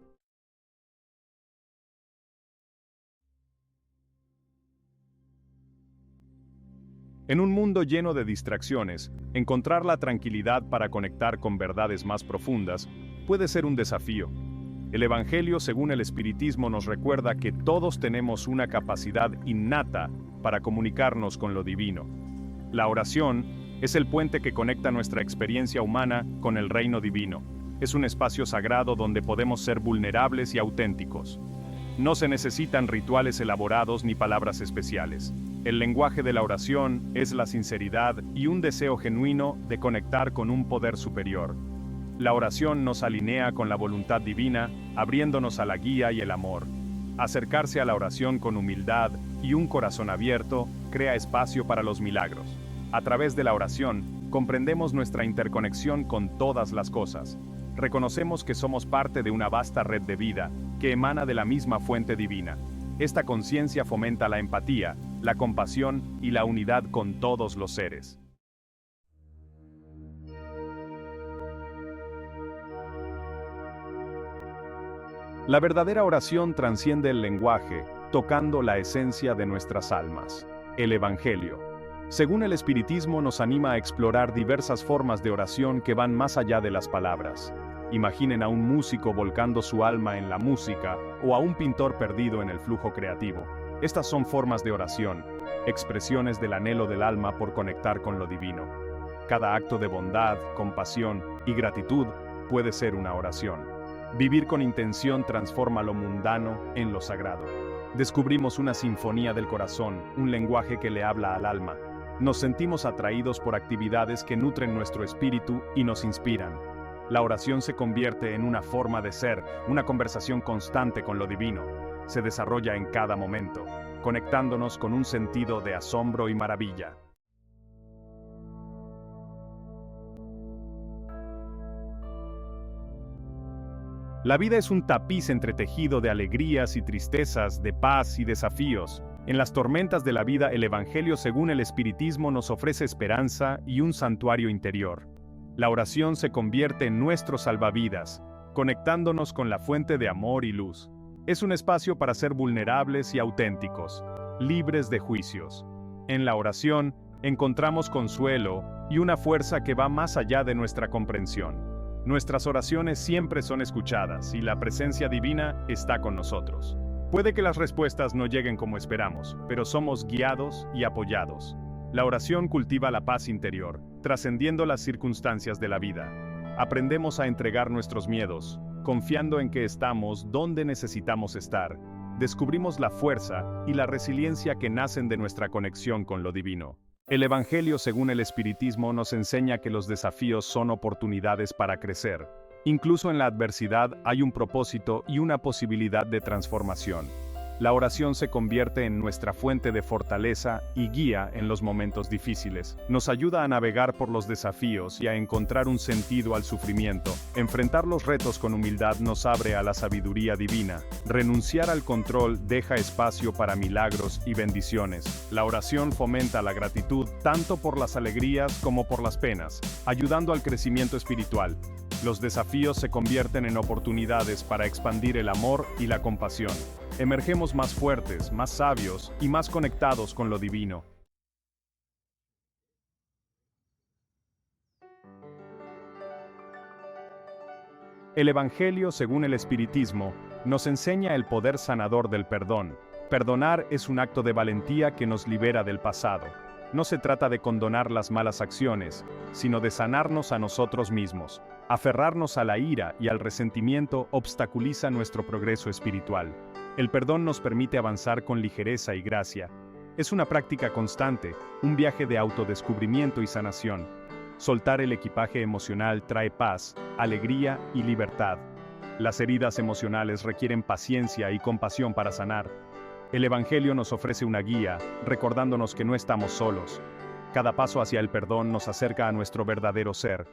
En un mundo lleno de distracciones, encontrar la tranquilidad para conectar con verdades más profundas puede ser un desafío. El Evangelio según el Espiritismo nos recuerda que todos tenemos una capacidad innata para comunicarnos con lo divino. La oración es el puente que conecta nuestra experiencia humana con el reino divino. Es un espacio sagrado donde podemos ser vulnerables y auténticos. No se necesitan rituales elaborados ni palabras especiales. El lenguaje de la oración es la sinceridad y un deseo genuino de conectar con un poder superior. La oración nos alinea con la voluntad divina, abriéndonos a la guía y el amor. Acercarse a la oración con humildad y un corazón abierto crea espacio para los milagros. A través de la oración, comprendemos nuestra interconexión con todas las cosas. Reconocemos que somos parte de una vasta red de vida que emana de la misma fuente divina. Esta conciencia fomenta la empatía, la compasión y la unidad con todos los seres. La verdadera oración trasciende el lenguaje, tocando la esencia de nuestras almas. El Evangelio, según el Espiritismo, nos anima a explorar diversas formas de oración que van más allá de las palabras. Imaginen a un músico volcando su alma en la música o a un pintor perdido en el flujo creativo. Estas son formas de oración, expresiones del anhelo del alma por conectar con lo divino. Cada acto de bondad, compasión y gratitud puede ser una oración. Vivir con intención transforma lo mundano en lo sagrado. Descubrimos una sinfonía del corazón, un lenguaje que le habla al alma. Nos sentimos atraídos por actividades que nutren nuestro espíritu y nos inspiran. La oración se convierte en una forma de ser, una conversación constante con lo divino. Se desarrolla en cada momento, conectándonos con un sentido de asombro y maravilla. La vida es un tapiz entretejido de alegrías y tristezas, de paz y desafíos. En las tormentas de la vida, el Evangelio según el Espiritismo nos ofrece esperanza y un santuario interior. La oración se convierte en nuestro salvavidas, conectándonos con la fuente de amor y luz. Es un espacio para ser vulnerables y auténticos, libres de juicios. En la oración, encontramos consuelo y una fuerza que va más allá de nuestra comprensión. Nuestras oraciones siempre son escuchadas y la presencia divina está con nosotros. Puede que las respuestas no lleguen como esperamos, pero somos guiados y apoyados. La oración cultiva la paz interior, trascendiendo las circunstancias de la vida. Aprendemos a entregar nuestros miedos, confiando en que estamos donde necesitamos estar. Descubrimos la fuerza y la resiliencia que nacen de nuestra conexión con lo divino. El Evangelio según el Espiritismo nos enseña que los desafíos son oportunidades para crecer. Incluso en la adversidad hay un propósito y una posibilidad de transformación. La oración se convierte en nuestra fuente de fortaleza y guía en los momentos difíciles. Nos ayuda a navegar por los desafíos y a encontrar un sentido al sufrimiento. Enfrentar los retos con humildad nos abre a la sabiduría divina. Renunciar al control deja espacio para milagros y bendiciones. La oración fomenta la gratitud tanto por las alegrías como por las penas, ayudando al crecimiento espiritual. Los desafíos se convierten en oportunidades para expandir el amor y la compasión. Emergemos más fuertes, más sabios y más conectados con lo divino. El Evangelio, según el Espiritismo, nos enseña el poder sanador del perdón. Perdonar es un acto de valentía que nos libera del pasado. No se trata de condonar las malas acciones, sino de sanarnos a nosotros mismos. Aferrarnos a la ira y al resentimiento obstaculiza nuestro progreso espiritual. El perdón nos permite avanzar con ligereza y gracia. Es una práctica constante, un viaje de autodescubrimiento y sanación. Soltar el equipaje emocional trae paz, alegría y libertad. Las heridas emocionales requieren paciencia y compasión para sanar. El Evangelio nos ofrece una guía, recordándonos que no estamos solos. Cada paso hacia el perdón nos acerca a nuestro verdadero ser.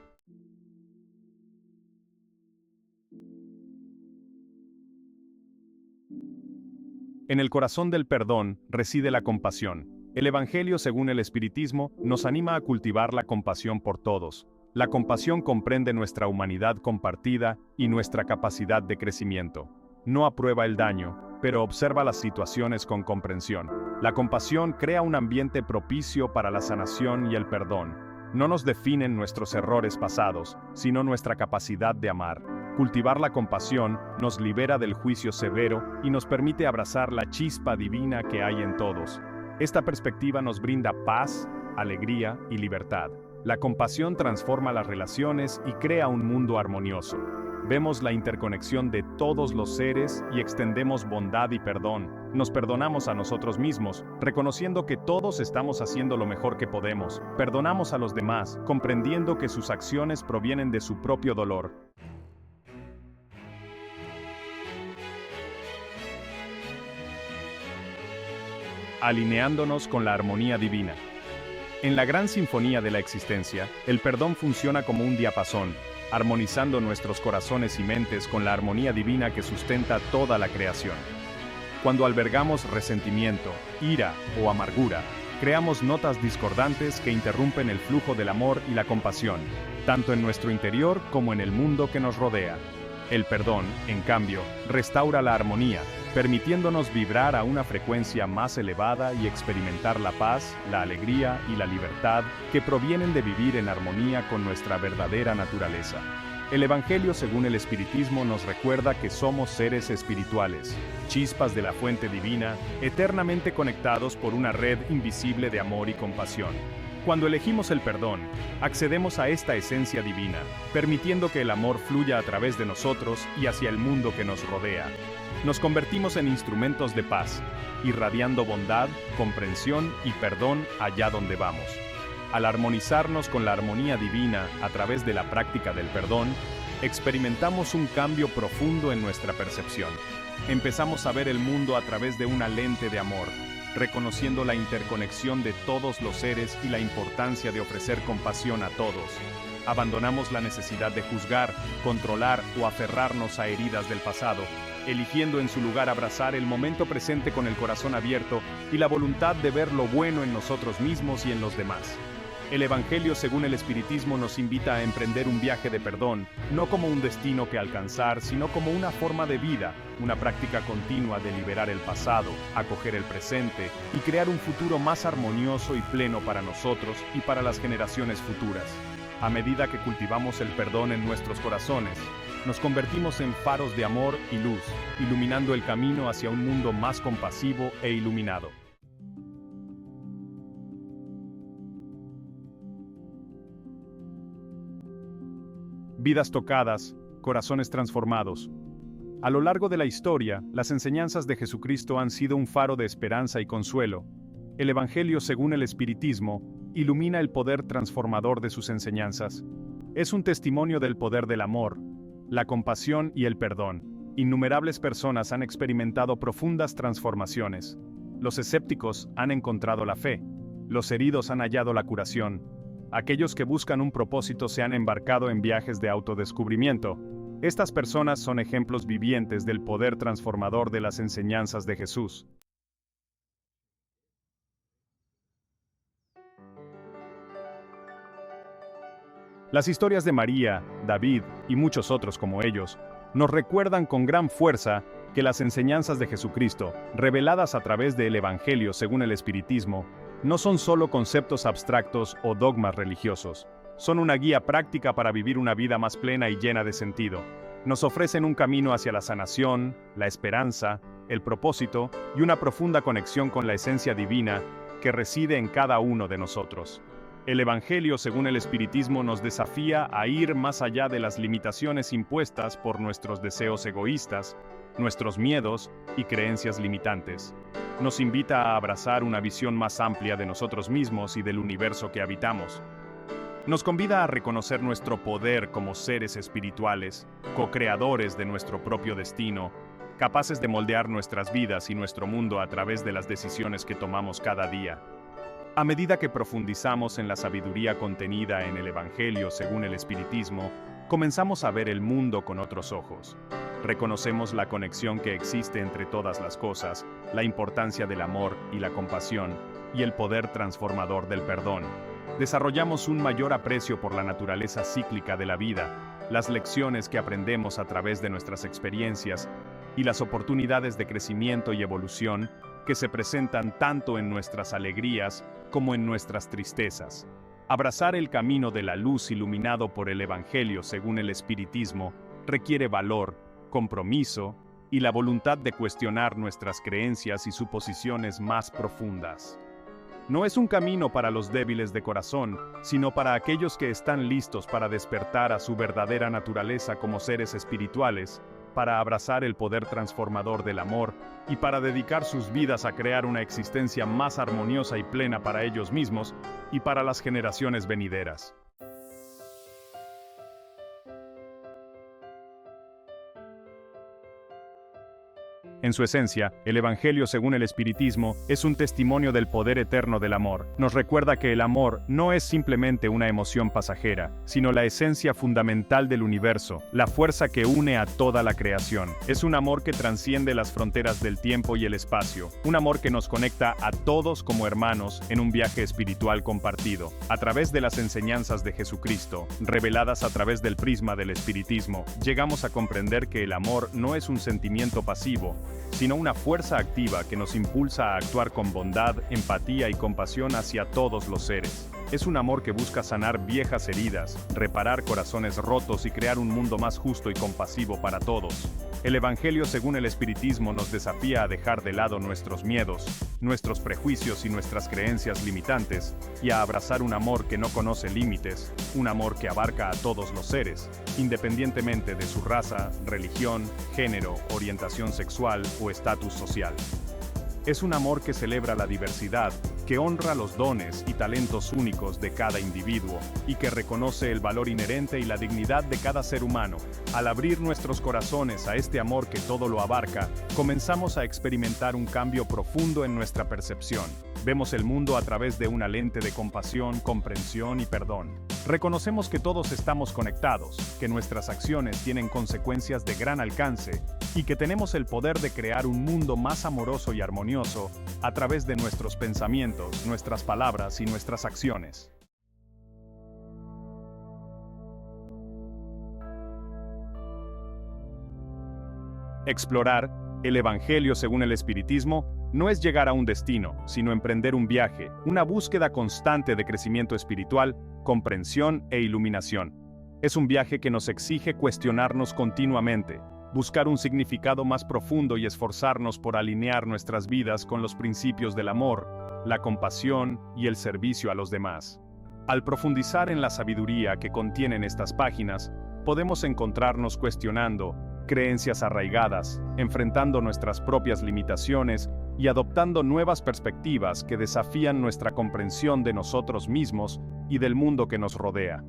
En el corazón del perdón reside la compasión. El Evangelio, según el Espiritismo, nos anima a cultivar la compasión por todos. La compasión comprende nuestra humanidad compartida y nuestra capacidad de crecimiento. No aprueba el daño, pero observa las situaciones con comprensión. La compasión crea un ambiente propicio para la sanación y el perdón. No nos definen nuestros errores pasados, sino nuestra capacidad de amar. Cultivar la compasión nos libera del juicio severo y nos permite abrazar la chispa divina que hay en todos. Esta perspectiva nos brinda paz, alegría y libertad. La compasión transforma las relaciones y crea un mundo armonioso. Vemos la interconexión de todos los seres y extendemos bondad y perdón. Nos perdonamos a nosotros mismos, reconociendo que todos estamos haciendo lo mejor que podemos. Perdonamos a los demás, comprendiendo que sus acciones provienen de su propio dolor. Alineándonos con la armonía divina. En la gran sinfonía de la existencia, el perdón funciona como un diapasón, armonizando nuestros corazones y mentes con la armonía divina que sustenta toda la creación. Cuando albergamos resentimiento, ira o amargura, creamos notas discordantes que interrumpen el flujo del amor y la compasión, tanto en nuestro interior como en el mundo que nos rodea. El perdón, en cambio, restaura la armonía, permitiéndonos vibrar a una frecuencia más elevada y experimentar la paz, la alegría y la libertad que provienen de vivir en armonía con nuestra verdadera naturaleza. El Evangelio, según el Espiritismo, nos recuerda que somos seres espirituales, chispas de la fuente divina, eternamente conectados por una red invisible de amor y compasión. Cuando elegimos el perdón, accedemos a esta esencia divina, permitiendo que el amor fluya a través de nosotros y hacia el mundo que nos rodea. Nos convertimos en instrumentos de paz, irradiando bondad, comprensión y perdón allá donde vamos. Al armonizarnos con la armonía divina a través de la práctica del perdón, experimentamos un cambio profundo en nuestra percepción. Empezamos a ver el mundo a través de una lente de amor, reconociendo la interconexión de todos los seres y la importancia de ofrecer compasión a todos. Abandonamos la necesidad de juzgar, controlar o aferrarnos a heridas del pasado, eligiendo en su lugar abrazar el momento presente con el corazón abierto y la voluntad de ver lo bueno en nosotros mismos y en los demás. El Evangelio, según el Espiritismo, nos invita a emprender un viaje de perdón, no como un destino que alcanzar, sino como una forma de vida, una práctica continua de liberar el pasado, acoger el presente y crear un futuro más armonioso y pleno para nosotros y para las generaciones futuras. A medida que cultivamos el perdón en nuestros corazones, nos convertimos en faros de amor y luz, iluminando el camino hacia un mundo más compasivo e iluminado. Vidas tocadas, corazones transformados. A lo largo de la historia, las enseñanzas de Jesucristo han sido un faro de esperanza y consuelo. El Evangelio, según el Espiritismo, ilumina el poder transformador de sus enseñanzas. Es un testimonio del poder del amor, la compasión y el perdón, Innumerables personas han experimentado profundas transformaciones. Los escépticos han encontrado la fe. Los heridos han hallado la curación. Aquellos que buscan un propósito se han embarcado en viajes de autodescubrimiento. Estas personas son ejemplos vivientes del poder transformador de las enseñanzas de Jesús. Las historias de María, David y muchos otros como ellos nos recuerdan con gran fuerza que las enseñanzas de Jesucristo, reveladas a través del Evangelio según el Espiritismo, no son solo conceptos abstractos o dogmas religiosos. Son una guía práctica para vivir una vida más plena y llena de sentido. Nos ofrecen un camino hacia la sanación, la esperanza, el propósito y una profunda conexión con la esencia divina que reside en cada uno de nosotros. El Evangelio según el Espiritismo nos desafía a ir más allá de las limitaciones impuestas por nuestros deseos egoístas, nuestros miedos y creencias limitantes. Nos invita a abrazar una visión más amplia de nosotros mismos y del universo que habitamos. Nos convida a reconocer nuestro poder como seres espirituales, co-creadores de nuestro propio destino, capaces de moldear nuestras vidas y nuestro mundo a través de las decisiones que tomamos cada día. A medida que profundizamos en la sabiduría contenida en el Evangelio según el Espiritismo, comenzamos a ver el mundo con otros ojos. Reconocemos la conexión que existe entre todas las cosas, la importancia del amor y la compasión, y el poder transformador del perdón. Desarrollamos un mayor aprecio por la naturaleza cíclica de la vida, las lecciones que aprendemos a través de nuestras experiencias, y las oportunidades de crecimiento y evolución que se presentan tanto en nuestras alegrías como en nuestras tristezas. Abrazar el camino de la luz iluminado por el Evangelio según el Espiritismo requiere valor, compromiso y la voluntad de cuestionar nuestras creencias y suposiciones más profundas. No es un camino para los débiles de corazón, sino para aquellos que están listos para despertar a su verdadera naturaleza como seres espirituales, para abrazar el poder transformador del amor y para dedicar sus vidas a crear una existencia más armoniosa y plena para ellos mismos y para las generaciones venideras. En su esencia, el Evangelio según el Espiritismo es un testimonio del poder eterno del amor. Nos recuerda que el amor no es simplemente una emoción pasajera, sino la esencia fundamental del universo, la fuerza que une a toda la creación. Es un amor que trasciende las fronteras del tiempo y el espacio, un amor que nos conecta a todos como hermanos en un viaje espiritual compartido. A través de las enseñanzas de Jesucristo, reveladas a través del prisma del Espiritismo, llegamos a comprender que el amor no es un sentimiento pasivo, sino una fuerza activa que nos impulsa a actuar con bondad, empatía y compasión hacia todos los seres. Es un amor que busca sanar viejas heridas, reparar corazones rotos y crear un mundo más justo y compasivo para todos. El Evangelio según el Espiritismo nos desafía a dejar de lado nuestros miedos, nuestros prejuicios y nuestras creencias limitantes, y a abrazar un amor que no conoce límites, un amor que abarca a todos los seres, independientemente de su raza, religión, género, orientación sexual o estatus social. Es un amor que celebra la diversidad, que honra los dones y talentos únicos de cada individuo, y que reconoce el valor inherente y la dignidad de cada ser humano. Al abrir nuestros corazones a este amor que todo lo abarca, comenzamos a experimentar un cambio profundo en nuestra percepción. Vemos el mundo a través de una lente de compasión, comprensión y perdón. Reconocemos que todos estamos conectados, que nuestras acciones tienen consecuencias de gran alcance, y que tenemos el poder de crear un mundo más amoroso y armonioso a través de nuestros pensamientos, nuestras palabras y nuestras acciones. Explorar el Evangelio según el Espiritismo no es llegar a un destino, sino emprender un viaje, una búsqueda constante de crecimiento espiritual, comprensión e iluminación. Es un viaje que nos exige cuestionarnos continuamente, buscar un significado más profundo y esforzarnos por alinear nuestras vidas con los principios del amor, la compasión y el servicio a los demás. Al profundizar en la sabiduría que contienen estas páginas, podemos encontrarnos cuestionando creencias arraigadas, enfrentando nuestras propias limitaciones y adoptando nuevas perspectivas que desafían nuestra comprensión de nosotros mismos y del mundo que nos rodea.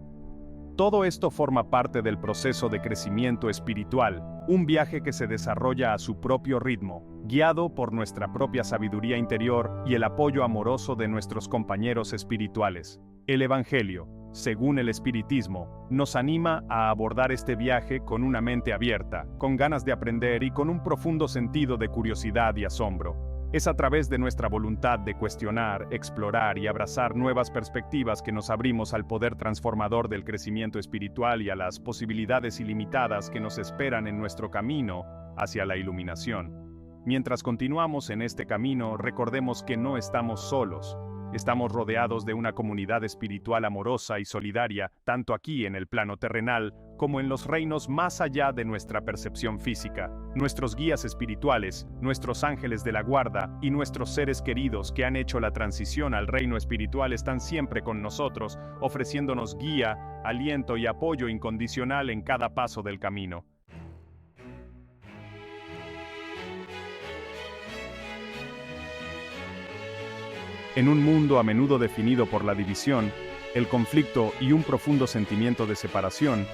Todo esto forma parte del proceso de crecimiento espiritual, un viaje que se desarrolla a su propio ritmo, guiado por nuestra propia sabiduría interior y el apoyo amoroso de nuestros compañeros espirituales. El Evangelio, según el Espiritismo, nos anima a abordar este viaje con una mente abierta, con ganas de aprender y con un profundo sentido de curiosidad y asombro. Es a través de nuestra voluntad de cuestionar, explorar y abrazar nuevas perspectivas que nos abrimos al poder transformador del crecimiento espiritual y a las posibilidades ilimitadas que nos esperan en nuestro camino hacia la iluminación. Mientras continuamos en este camino, recordemos que no estamos solos. Estamos rodeados de una comunidad espiritual amorosa y solidaria, tanto aquí en el plano terrenal, como en los reinos más allá de nuestra percepción física. Nuestros guías espirituales, nuestros ángeles de la guarda y nuestros seres queridos que han hecho la transición al reino espiritual están siempre con nosotros, ofreciéndonos guía, aliento y apoyo incondicional en cada paso del camino. En un mundo a menudo definido por la división, el conflicto y un profundo sentimiento de separación,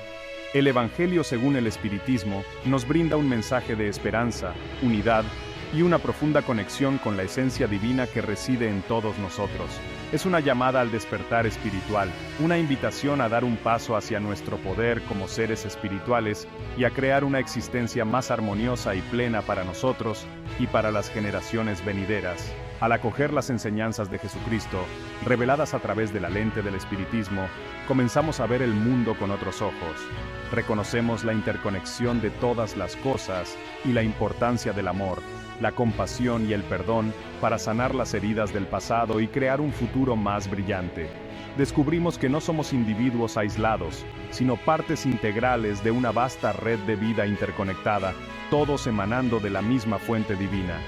el Evangelio según el Espiritismo nos brinda un mensaje de esperanza, unidad y una profunda conexión con la esencia divina que reside en todos nosotros. Es una llamada al despertar espiritual, una invitación a dar un paso hacia nuestro poder como seres espirituales y a crear una existencia más armoniosa y plena para nosotros y para las generaciones venideras. Al acoger las enseñanzas de Jesucristo, reveladas a través de la lente del Espiritismo, comenzamos a ver el mundo con otros ojos. Reconocemos la interconexión de todas las cosas y la importancia del amor, la compasión y el perdón para sanar las heridas del pasado y crear un futuro más brillante. Descubrimos que no somos individuos aislados, sino partes integrales de una vasta red de vida interconectada, todos emanando de la misma fuente divina.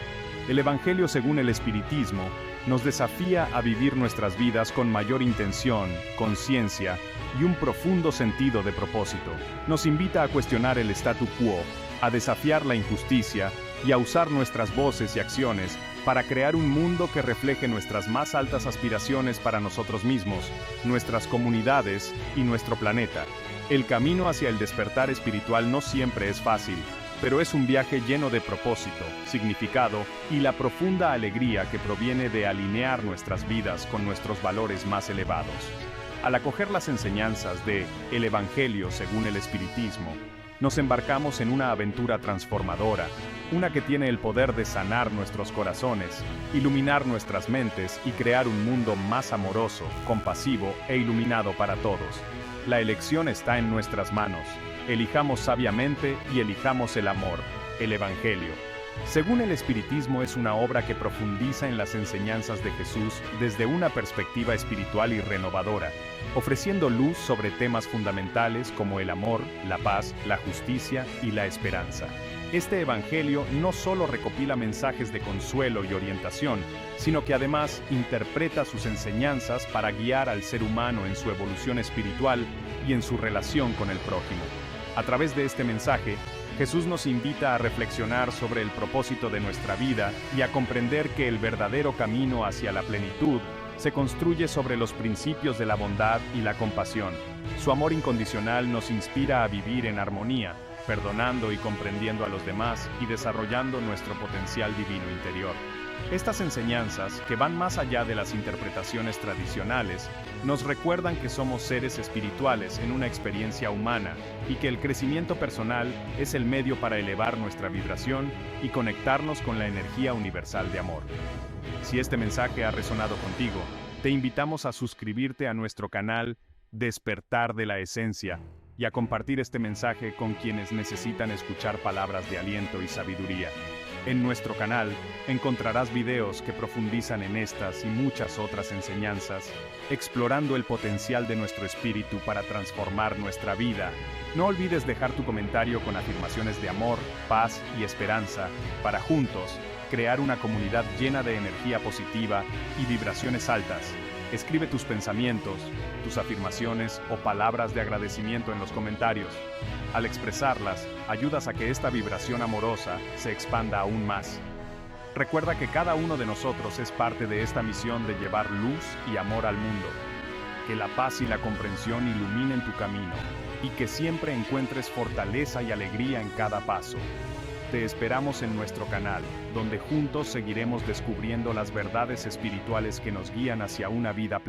El Evangelio según el Espiritismo nos desafía a vivir nuestras vidas con mayor intención, conciencia y un profundo sentido de propósito. Nos invita a cuestionar el statu quo, a desafiar la injusticia y a usar nuestras voces y acciones para crear un mundo que refleje nuestras más altas aspiraciones para nosotros mismos, nuestras comunidades y nuestro planeta. El camino hacia el despertar espiritual no siempre es fácil, pero es un viaje lleno de propósito, significado y la profunda alegría que proviene de alinear nuestras vidas con nuestros valores más elevados. Al acoger las enseñanzas de El Evangelio según el Espiritismo, nos embarcamos en una aventura transformadora, una que tiene el poder de sanar nuestros corazones, iluminar nuestras mentes y crear un mundo más amoroso, compasivo e iluminado para todos. La elección está en nuestras manos. Elijamos sabiamente y elijamos el amor, el Evangelio. Según el Espiritismo, es una obra que profundiza en las enseñanzas de Jesús desde una perspectiva espiritual y renovadora, ofreciendo luz sobre temas fundamentales como el amor, la paz, la justicia y la esperanza. Este Evangelio no solo recopila mensajes de consuelo y orientación, sino que además interpreta sus enseñanzas para guiar al ser humano en su evolución espiritual y en su relación con el prójimo. A través de este mensaje, Jesús nos invita a reflexionar sobre el propósito de nuestra vida y a comprender que el verdadero camino hacia la plenitud se construye sobre los principios de la bondad y la compasión. Su amor incondicional nos inspira a vivir en armonía, perdonando y comprendiendo a los demás y desarrollando nuestro potencial divino interior. Estas enseñanzas, que van más allá de las interpretaciones tradicionales, nos recuerdan que somos seres espirituales en una experiencia humana y que el crecimiento personal es el medio para elevar nuestra vibración y conectarnos con la energía universal de amor. Si este mensaje ha resonado contigo, te invitamos a suscribirte a nuestro canal Despertar de la Esencia y a compartir este mensaje con quienes necesitan escuchar palabras de aliento y sabiduría. En nuestro canal encontrarás videos que profundizan en estas y muchas otras enseñanzas, explorando el potencial de nuestro espíritu para transformar nuestra vida. No olvides dejar tu comentario con afirmaciones de amor, paz y esperanza, para juntos crear una comunidad llena de energía positiva y vibraciones altas. Escribe tus pensamientos, tus afirmaciones o palabras de agradecimiento en los comentarios. Al expresarlas, ayudas a que esta vibración amorosa se expanda aún más. Recuerda que cada uno de nosotros es parte de esta misión de llevar luz y amor al mundo. Que la paz y la comprensión iluminen tu camino, y que siempre encuentres fortaleza y alegría en cada paso. Te esperamos en nuestro canal, donde juntos seguiremos descubriendo las verdades espirituales que nos guían hacia una vida plena.